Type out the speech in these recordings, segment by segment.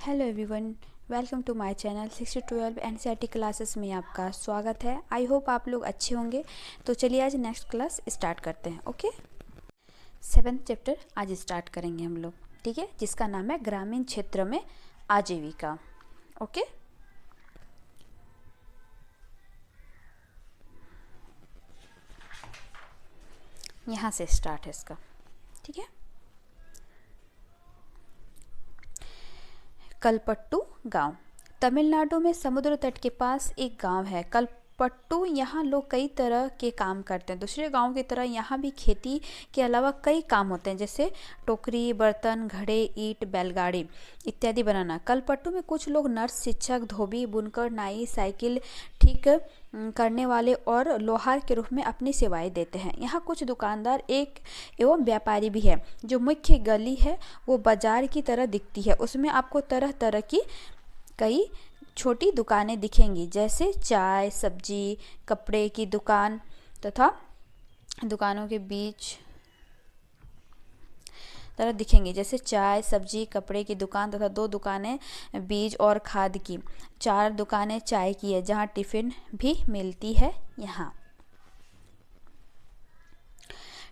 Hello everyone, welcome to my channel 6 to 12 NCERT classes में आपका स्वागत है। आई होप आप लोग अच्छे होंगे। तो चलिए आज नेक्स्ट क्लास स्टार्ट करते हैं। ओके, 7th चैप्टर आज स्टार्ट करेंगे हम लोग, ठीक है, जिसका नाम है ग्रामीण क्षेत्र में आजीविका। ओके, यहाँ से स्टार्ट है इसका, ठीक है। कलपट्टू गांव तमिलनाडु में समुद्र तट के पास एक गांव है कलपट्टू। यहाँ लोग कई तरह के काम करते हैं। दूसरे गांव की तरह यहाँ भी खेती के अलावा कई काम होते हैं, जैसे टोकरी, बर्तन, घड़े, ईंट, बैलगाड़ी इत्यादि बनाना। कलपट्टू में कुछ लोग नर्स, शिक्षक, धोबी, बुनकर, नाई, साइकिल ठीक करने वाले और लोहार के रूप में अपनी सेवाएं देते हैं। यहाँ कुछ दुकानदार एक एवं व्यापारी भी है। जो मुख्य गली है वो बाजार की तरह दिखती है। उसमें आपको तरह तरह की कई छोटी दुकानें दिखेंगी, जैसे चाय, सब्जी, कपड़े की दुकान तथा दुकानों के बीच तरह दिखेंगी, जैसे चाय, सब्जी, कपड़े की दुकान तथा 2 दुकानें बीज और खाद की। 4 दुकानें चाय की है, जहाँ टिफ़िन भी मिलती है। यहाँ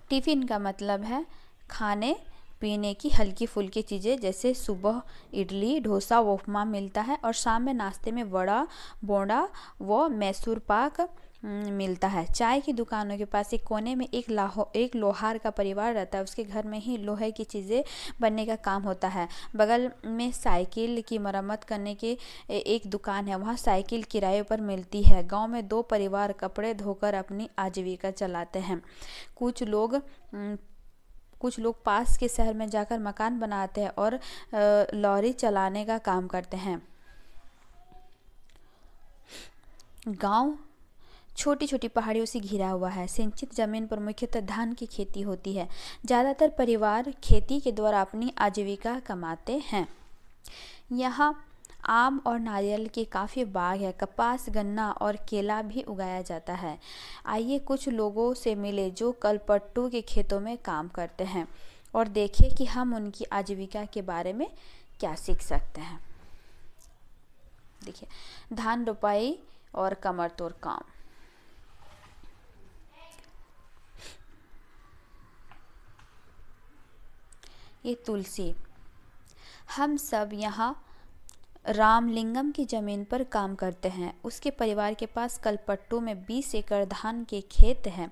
टिफ़िन का मतलब है खाने पीने की हल्की फुल्की चीज़ें, जैसे सुबह इडली, डोसा, उपमा मिलता है और शाम में नाश्ते में वड़ा, बोंडा व मैसूर पाक मिलता है। चाय की दुकानों के पास एक कोने में एक लोहार का परिवार रहता है। उसके घर में ही लोहे की चीज़ें बनने का काम होता है। बगल में साइकिल की मरम्मत करने की एक दुकान है, वहाँ साइकिल किराए पर मिलती है। गांव में 2 परिवार कपड़े धोकर अपनी आजीविका चलाते हैं। कुछ लोग पास के शहर में जाकर मकान बनाते हैं और लॉरी चलाने का काम करते हैं। गांव छोटी छोटी पहाड़ियों से घिरा हुआ है। सिंचित जमीन पर मुख्यतः धान की खेती होती है। ज़्यादातर परिवार खेती के द्वारा अपनी आजीविका कमाते हैं। यहाँ आम और नारियल के काफ़ी बाग है। कपास, गन्ना और केला भी उगाया जाता है। आइए कुछ लोगों से मिले जो कलपट्टू के खेतों में काम करते हैं और देखें कि हम उनकी आजीविका के बारे में क्या सीख सकते हैं। देखिए, धान रोपाई और कमर तोड़ काम। ये तुलसी, हम सब यहाँ रामलिंगम की ज़मीन पर काम करते हैं। उसके परिवार के पास कलपट्टू में 20 एकड़ धान के खेत हैं।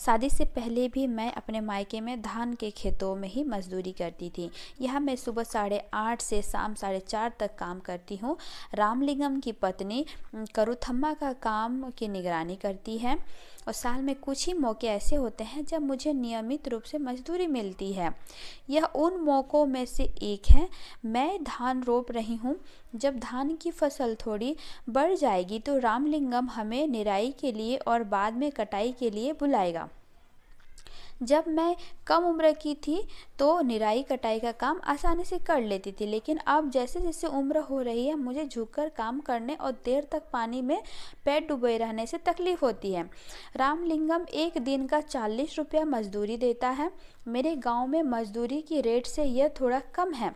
शादी से पहले भी मैं अपने मायके में धान के खेतों में ही मजदूरी करती थी। यहाँ मैं सुबह 8:30 से शाम 4:30 तक काम करती हूँ। रामलिंगम की पत्नी करुथम्मा का काम की निगरानी करती है और साल में कुछ ही मौके ऐसे होते हैं जब मुझे नियमित रूप से मजदूरी मिलती है। यह उन मौक़ों में से एक है। मैं धान रोप रही हूँ। जब धान की फसल थोड़ी बढ़ जाएगी तो रामलिंगम हमें निराई के लिए और बाद में कटाई के लिए बुलाएगा। जब मैं कम उम्र की थी तो निराई कटाई का काम आसानी से कर लेती थी, लेकिन अब जैसे जैसे उम्र हो रही है मुझे झुककर काम करने और देर तक पानी में पैर डूबे रहने से तकलीफ होती है। रामलिंगम एक दिन का 40 रुपया मजदूरी देता है। मेरे गांव में मजदूरी की रेट से यह थोड़ा कम है,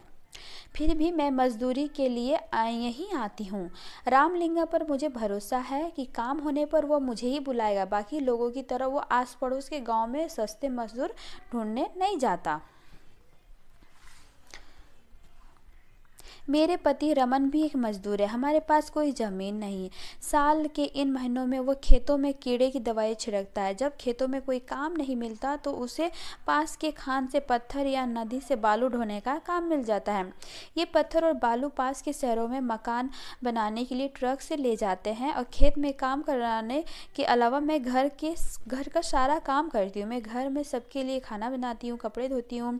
फिर भी मैं मजदूरी के लिए यहीं आती हूँ। रामलिंगम पर मुझे भरोसा है कि काम होने पर वो मुझे ही बुलाएगा। बाकी लोगों की तरह वो आस पड़ोस के गांव में सस्ते मजदूर ढूंढने नहीं जाता। मेरे पति रमन भी एक मजदूर है। हमारे पास कोई ज़मीन नहीं। साल के इन महीनों में वो खेतों में कीड़े की दवाई छिड़कता है। जब खेतों में कोई काम नहीं मिलता तो उसे पास के खान से पत्थर या नदी से बालू ढोने का काम मिल जाता है। ये पत्थर और बालू पास के शहरों में मकान बनाने के लिए ट्रक से ले जाते हैं और खेत में काम कराने के अलावा मैं घर का सारा काम करती हूँ। मैं घर में सबके लिए खाना बनाती हूँ, कपड़े धोती हूँ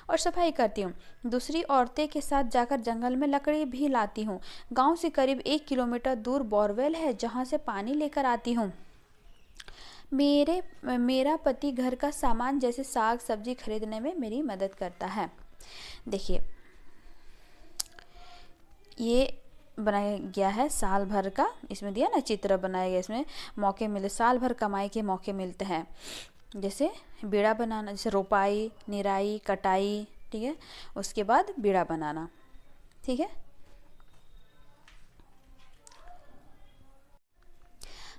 और सफाई करती हूँ। दूसरी औरतें के साथ जाकर जंगल में लकड़ी भी लाती हूँ। गांव से करीब 1 किलोमीटर दूर बोरवेल है, जहाँ से पानी लेकर आती हूँ। मेरा पति घर का सामान जैसे साग सब्जी खरीदने में मेरी मदद करता है। देखिए, ये बनाया गया है साल भर का, इसमें दिया ना चित्र बनाया गया। इसमें मौके मिले, साल भर कमाई के मौके मिलते हैं, जैसे बीड़ा बनाना, जैसे रोपाई, निराई, कटाई, ठीक है, उसके बाद बीड़ा बनाना, ठीक है।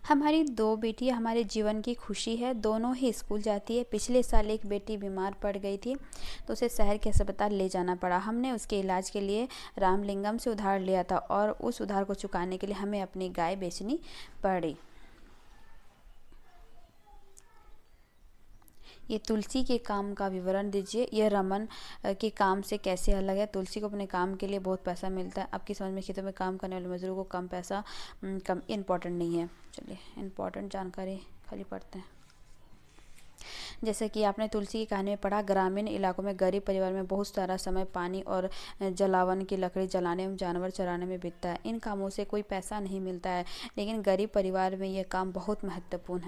हमारी 2 बेटियां हमारे जीवन की खुशी है, दोनों ही स्कूल जाती है। पिछले साल एक बेटी बीमार पड़ गई थी तो उसे शहर के अस्पताल ले जाना पड़ा। हमने उसके इलाज के लिए रामलिंगम से उधार लिया था और उस उधार को चुकाने के लिए हमें अपनी गाय बेचनी पड़ी। ये तुलसी के काम का विवरण दीजिए। यह रमन के काम से कैसे अलग है? तुलसी को अपने काम के लिए बहुत पैसा मिलता है। आपकी समझ में खेतों में काम करने वाले मजदूरों को कम पैसा कम इम्पोर्टेंट नहीं है। चलिए इम्पोर्टेंट जानकारी खाली पढ़ते हैं। जैसे कि आपने तुलसी की कहानी में पढ़ा, ग्रामीण इलाकों में गरीब परिवार में बहुत सारा समय पानी और जलावन की लकड़ी जलाने एवं जानवर चराने में बीतता है। इन कामों से कोई पैसा नहीं मिलता है, लेकिन गरीब परिवार में यह काम बहुत महत्वपूर्ण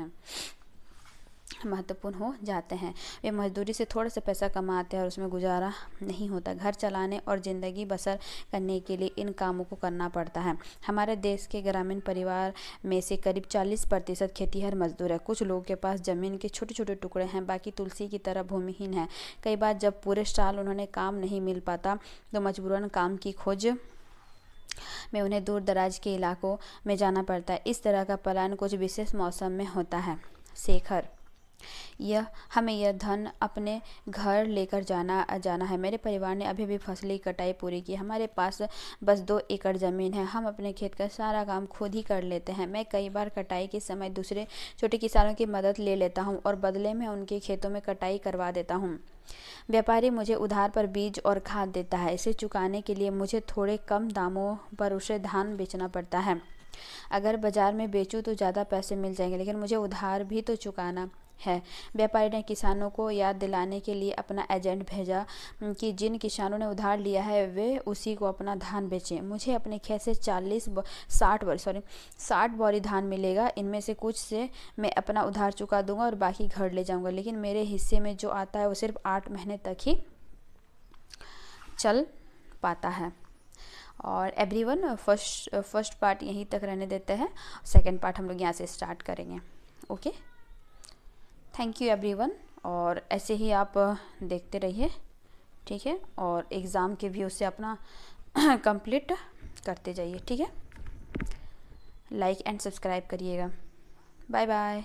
हो जाते हैं। वे मजदूरी से थोड़ा सा पैसा कमाते हैं और उसमें गुजारा नहीं होता। घर चलाने और ज़िंदगी बसर करने के लिए इन कामों को करना पड़ता है। हमारे देश के ग्रामीण परिवार में से करीब 40% खेतीहर मजदूर है। कुछ लोगों के पास ज़मीन के छोटे छोटे टुकड़े हैं, बाकी तुलसी की तरह भूमिहीन है। कई बार जब पूरे साल उन्होंने काम नहीं मिल पाता तो मजबूरन काम की खोज में उन्हें दूर दराज के इलाकों में जाना पड़ता है। इस तरह का पलायन कुछ विशेष मौसम में होता है। शेखर, हमें यह धन अपने घर लेकर जाना है। मेरे परिवार ने अभी फसली कटाई पूरी की। हमारे पास बस 2 एकड़ ज़मीन है। हम अपने खेत का सारा काम खुद ही कर लेते हैं। मैं कई बार कटाई के समय दूसरे छोटे किसानों की मदद ले लेता हूँ और बदले में उनके खेतों में कटाई करवा देता हूँ। व्यापारी मुझे उधार पर बीज और खाद देता है। इसे चुकाने के लिए मुझे थोड़े कम दामों पर उसे धान बेचना पड़ता है। अगर बाजार में बेचूं तो ज़्यादा पैसे मिल जाएंगे, लेकिन मुझे उधार भी तो चुकाना है। व्यापारी ने किसानों को याद दिलाने के लिए अपना एजेंट भेजा कि जिन किसानों ने उधार लिया है वे उसी को अपना धान बेचें। मुझे अपने खेत से 60 बोरी धान मिलेगा। इनमें से कुछ से मैं अपना उधार चुका दूंगा और बाकी घर ले जाऊंगा, लेकिन मेरे हिस्से में जो आता है वो सिर्फ 8 महीने तक ही चल पाता है। और एवरीवन, फर्स्ट पार्ट यहीं तक रहने देते हैं। सेकंड पार्ट हम लोग यहाँ से स्टार्ट करेंगे। Okay, thank you everyone. और ऐसे ही आप देखते रहिए, ठीक है, और एग्ज़ाम के व्यू से अपना कंप्लीट करते जाइए, ठीक है। लाइक एंड सब्सक्राइब करिएगा। Bye bye.